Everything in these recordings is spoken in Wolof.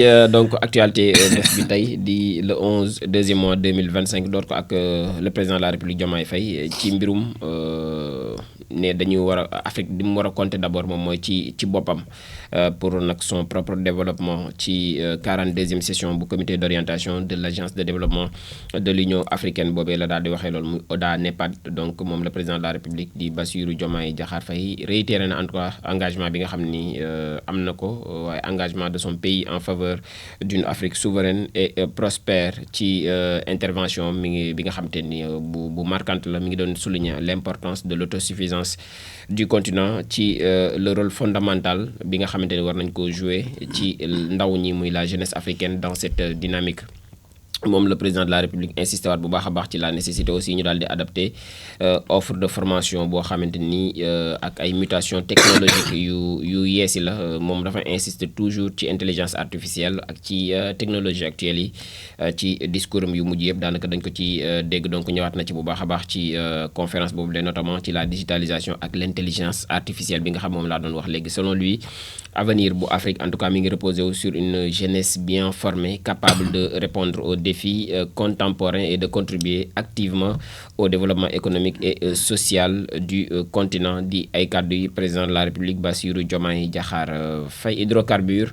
Donc actualité bés bi tey di le 11 deuxième mois 2025 door ko ak le président de la République Diomaye Faye ci mbirum ne dañu war a Afrique di mu war a compter d'abord moom mooy ci boppam pour nag son propre développement ci 42e session bu comité d'orientation de l'agence de développement de l'Union africaine boobee la daal di waxee loolu muy ODA NEPAD. Donc moom le président de la République di Bassirou Diomaye Diakhar Faye réitéré na en tout cas engagement bi nga xam ni am na ko waaye engagement de son pays en faveur d'une Afrique souveraine et prospère ci intervention mi ngi bi nga xam te ni bu marquante la mi ngi doon souligner l'importance de l'autosuffisance du continent ci le rôle fondamental bi nga xamante ni war nañ ko jouer ci ndaw ñi muy la jeunesse africaine dans cette dynamique. Moom le président de la République insisté waat bu baax a baax ci la nécessité aussi ñu daal di adapter offre de formation boo xamante ni ak ay mutations technologiques yu yeesi la moom dafa insister toujours ci intelligence artificielle ak ci technologie actuelle yi ci discours am yu mujj yëpp daanaka dañ ko ci dégg. Donc ñëwaat na ci bu baax a baax ci conférence boobu de notamment ci la digitalisation ak l'intelligence artificielle bi nga xam moom laa doon wax léegi. Selon lui, avenir bu Afrique en tout cas mi ngi reposer sur une jeunesse bien formée capable de répondre aux défis contemporains et de contribuer activement au développement économique et social du continent di ay kàddu yi président de la République Bassirou Diomaye Diakhar Faye. Hydrocarbures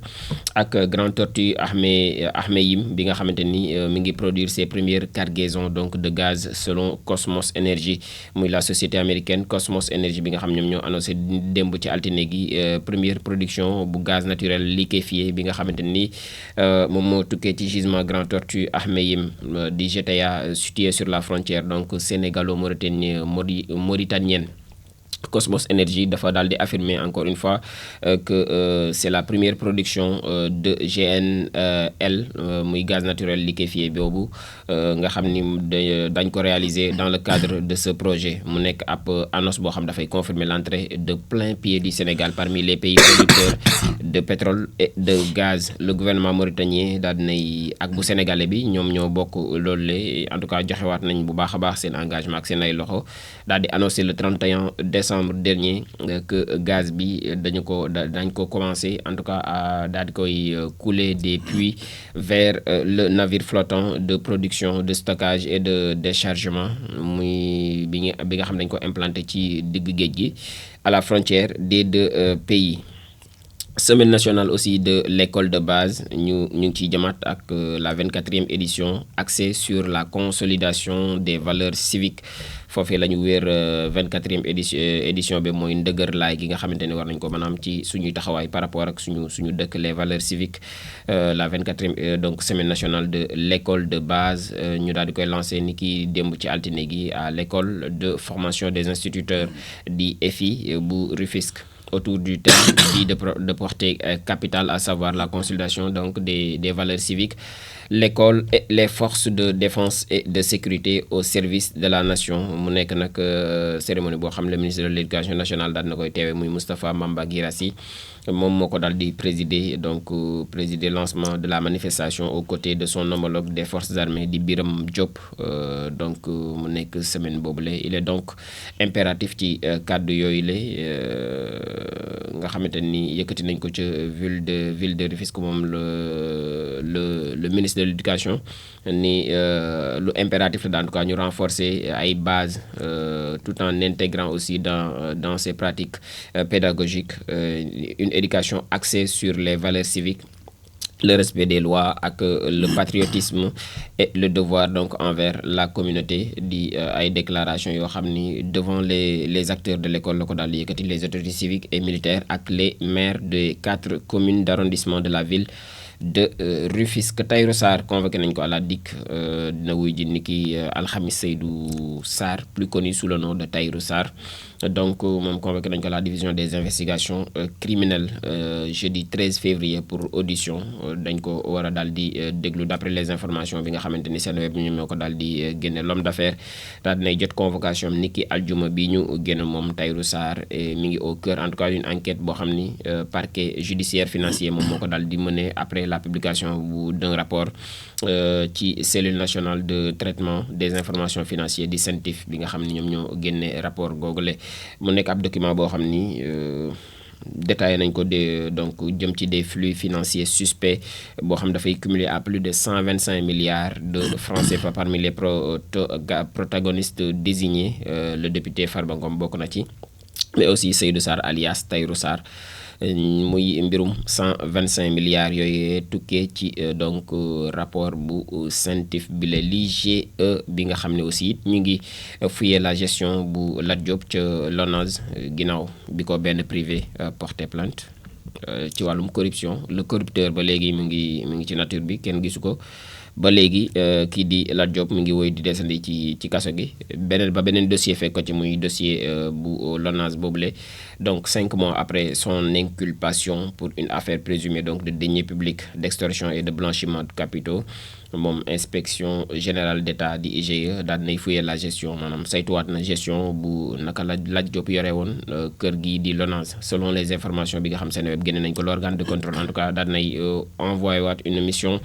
ak Grand Tortue Ahmeyim bi nga xamante ni mi ngi produire ses premières cargaisons donc de gaz selon Cosmos Energy muy la société américaine Cosmos Energy bi nga xam ñoom ñoo annoncé démb ci altine gi première production bu gaz naturel liquéfié bi nga xamante ni moom moo tukkee ci gisement Grand Tortue Ahmeyim di GTA situé sur la frontière donc sénégalo-mauritanienne. Cosmos Energy dafa daal di affirmer encore une fois que c'est la première production de GNL muy gaz naturel liquéfié boobu nga xam ni dañ ko réaliser dans le cadre de ce projet mu nekk ab annonce boo xam dafay confirmer l'entrée de plein pied du Sénégal parmi les pays producteurs de pétrole et de gaz. Le gouvernement mauritanien daal dinay ak bu sénégalais bi ñoom ñoo bokk loolu le en tout cas joxewaat nañ bu baax a baax seen engagement ak seen ay loxo daal di annoncer le 31 décembre dernier que gaz bi dañ ko commencer en tout cas à daal di koy couler des puits vers le navire flottant de production de stockage et de déchargement muy bi nga xam dañ ko implanté ci digg géej gi à la frontière des deux pays. Semaine nationale aussi de l'école de base ñu ngi ciy jëmaat ak la 24e édition axée sur la consolidation des valeurs civiques foofee la ñu wéer 24e édition bi mooy ndëgër laay gi nga xamante ne war nañ ko mën a am ci suñuy taxawaay par rapport ak suñu dëkk les valeurs civiques. La 24e donc semaine nationale de l'école de base ñu daal di koy lancer ni ki démb ci altine gi à l'école de formation des instituteurs di EFI bu Rufisque autour du thème de portée capitale, à savoir la consolidation donc des valeurs civiques, l'école et les forces de défense et de sécurité au service de la nation. Mu nekk nag cérémonie boo xam le ministre de l'éducation nationale daal na koy teewee muy Moustapha Mamba Guirassy moom moo ko daal di présider donc présider lancement de la manifestation aux côtés de son homologue des forces armées di Biram Diop. Donc mu nekk semaine boobule il est donc impératif ci kàddu yooyu la nga xamante ni yëkkati nañ ko ca ville de Rufisque moom le ministre de l'éducation ni lu impératif la en tout cas ñu renforcer ay bases tout en intégrant aussi dans ces pratiques pédagogiques une éducation axée sur les valeurs civiques, le respect des lois ak le patriotisme et le devoir donc envers la communauté di ay déclaration yoo xam ni devant les acteurs de l'école la ko daal di yëkkati les autorités civiques et militaires ak les maires des 4 communes d'arrondissement de la ville de Rufisque. Tahirou Sarr convoqué nañ ko à la DIC dina wuy ji ni ki Alhamis Seydou Sarr plus connu sous le nom de Tahirou Sarr donc moom convoqué nañ ko à la division des investigations criminelles jeudi 13 février pour audition dañ ko war a daal di déglu d'après les informations bi nga xamante ni seen web ñu ñoo ko daal di génne. L'homme d'affaires daal dinay jot convocation ni ki aljuma bi ñu génn moom Tahirou Sarr mi ngi au cœur en tout cas d'une enquête boo xam ni parquet judiciaire financier moom moo ko daal di mener après la publication d'un rapport ci cellule nationale de traitement des informations financières di CENTIF bi nga xam ni ñoom ñoo génne rapport googule mu nekk ab document boo xam ni détaillé nañ ko donc jëm ci des flux financiers suspects boo xam dafay cumuler à plus de 125 milliards de francs CFA parmi les protagonistes désignés. Le député Farba Ngom bokk na ci, mais aussi Seydou Sarr alias Tahirou Sarr. muy mbirum 125 milliards yooyu tukkee ci donc rapport bu CENTIF bi la l'IGE bi nga xam ne aussi ñu ngi fouiller la gestion bu Lat Diop ca LONASE ginnaaw bi ko benn privé porté plainte ci wàllum corruption. Le corrupteur ba léegi mu ngi ci nature bi, kenn gisu ko ba léegi. kii di Lat Diop mu ngi woy di desandi ci kaso gi. beneen dossier fekk ko ci muy dossier bu LONASE boobule. Donc 5 mois après son inculpation pour une affaire présumée donc de deniers publics, d'extorsion et de blanchiment de capitaux, moom inspection générale d'État di IGE daal nay fouiller la gestion, maanaam saytuwaat na gestion bu naka la Lat Diop yore woon kër gi di LONASE. Selon les informations bi nga xam Seneweb génne nañ ko, l'organe de contrôle en tout cas daal nay envoyé waat une mission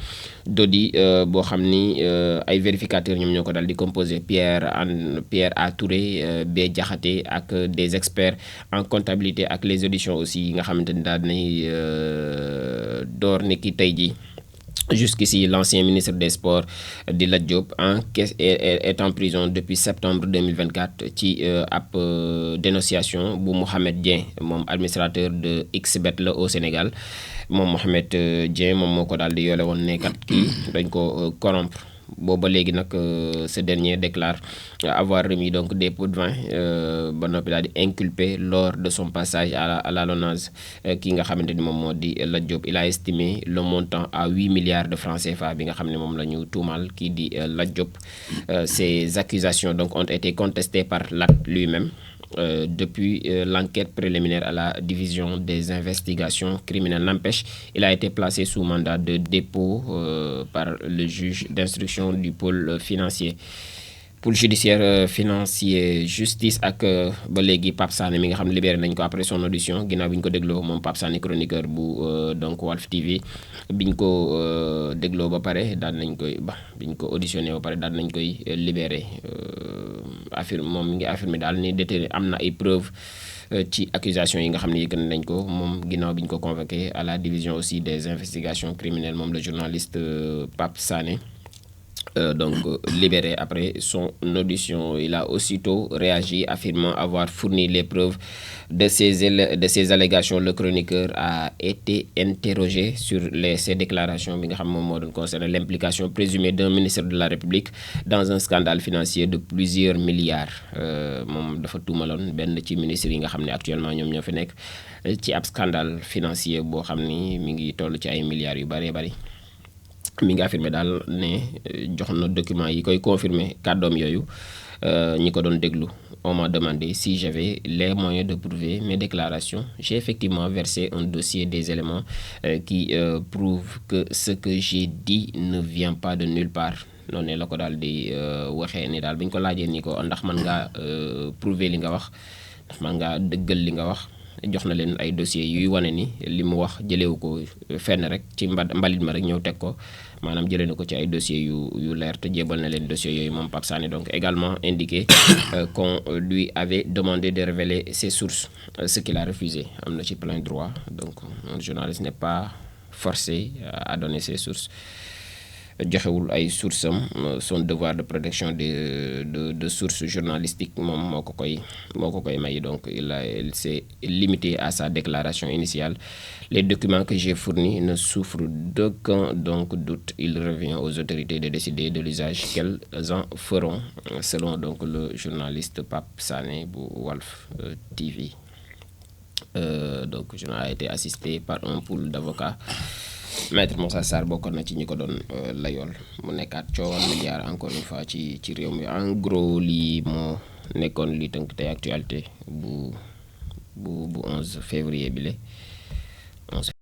d'audit boo xam ni ay vérificateurs ñoom ñoo ko daal di composé. Pierre A Touré, B Diakhaté ak des experts en comptabilité ak les auditions aussi yi nga xamante ni daal nay door ni ki tey ji. Jusqu'ici, l'ancien ministre des Sports di Lat Diop est en prison depuis septembre 2024 ci ab dénonciation bu Mohamed Dieng, moom administrateur de XBET la au Sénégal. moom Mohamed Dieng moom moo ko daal di yoole woon nekkat kii dañ ko corrompre. booba léegi nag ce dernier déclare avoir remis donc des pots de vin ba noppi daal di inculpé lors de son passage à la LONASE ki nga xamante ni moom moo di Lat Diop. Il a estimé le montant à 8 milliards de francs CFA bi nga xam ne moom la ñu tuumaal kii di Lat Diop. Ces accusations donc ont été contestées par Lat lui-même. Depuis l'enquête préliminaire à la division des investigations criminelles. N'empêche, il a été placé sous mandat de dépôt par le juge d'instruction du pôle financier. Pôle judiciaire financier justice ak ba léegi Pape Sané mi nga xam ne libéré nañ ko après son audition ginnaaw bi ñu ko dégloo moom Pape Sané chroniqueur bu donc Walf TV. biñ ko dégloo ba pare daan nañ koy biñ ko auditionné ba pare daan nañ koy libéré. Moom mi ngi affirmé daal ni détenu am na ay preuves ci accusation yi nga xam ne yëkkati nañ ko moom ginnaaw bi ñu ko convoqué à la division aussi des investigations criminelles moom le journaliste Pape Sané. Donc libéré après son audition. Il a aussitôt réagi, affirmant avoir fourni les preuves de ces allégations. Le chroniqueur a été interrogé sur ces déclarations bi nga xam moom moo doon concerner l'implication présumée d'un ministre de la République dans un scandale financier de plusieurs milliards. moom dafa tuumaloon benn ci ministre yi nga xam ne actuellement ñoom ñoo fi nekk ci ab scandale financier boo xam ni mi ngi toll ci ay milliards yu bëree bëri. mi ngi affirmé daal ne jox na document yi koy confirmer kàddoom yooyu. ñi ko doon déglu. On m'a demandé si j'avais les moyens de prouver mes déclarations. J'ai effectivement versé un dossier des éléments qui prouvent que ce que j'ai dit ne vient pas de nulle part. noonu la ko daal di waxee ni daal bi ñu ko laajee ni ko ndax mën ngaa prouver li nga wax ndax mën ngaa dëggal li nga wax. jox na leen ay dossiers yuy wane ni li mu wax jëlewu ko fenn rek ci mbalit ma rek ñëw teg ko maanaam jëlee na ko ci ay dossiers yu leer te jébal na leen dossiers yooyu moom Pape Sané. Donc également indiqué qu'on lui avait demandé de révéler ses sources, ce qu'il a refusé. am na ci plein droit, donc un journaliste n'est pas forcé à donner ses sources. joxewul ay sources am, son devoir de protection de sources journalistiques moom moo ko koy may. Donc il s'est limité à sa déclaration initiale. Les documents que j'ai fournis ne souffrent d'aucun donc doute. Il revient aux autorités de décider de l'usage qu'elles en feront, selon donc le journaliste Pape Sané bu Walf TV. Donc le journal a été assisté par un pool d'avocats. Maître Moussa Sarr bokkoon na ci ñi ko doon layool mu nekkaat coowal milliard encore une fois ci réew mi. En gros lii moo nekkoon li tënk tey actualité bu 11 février bi la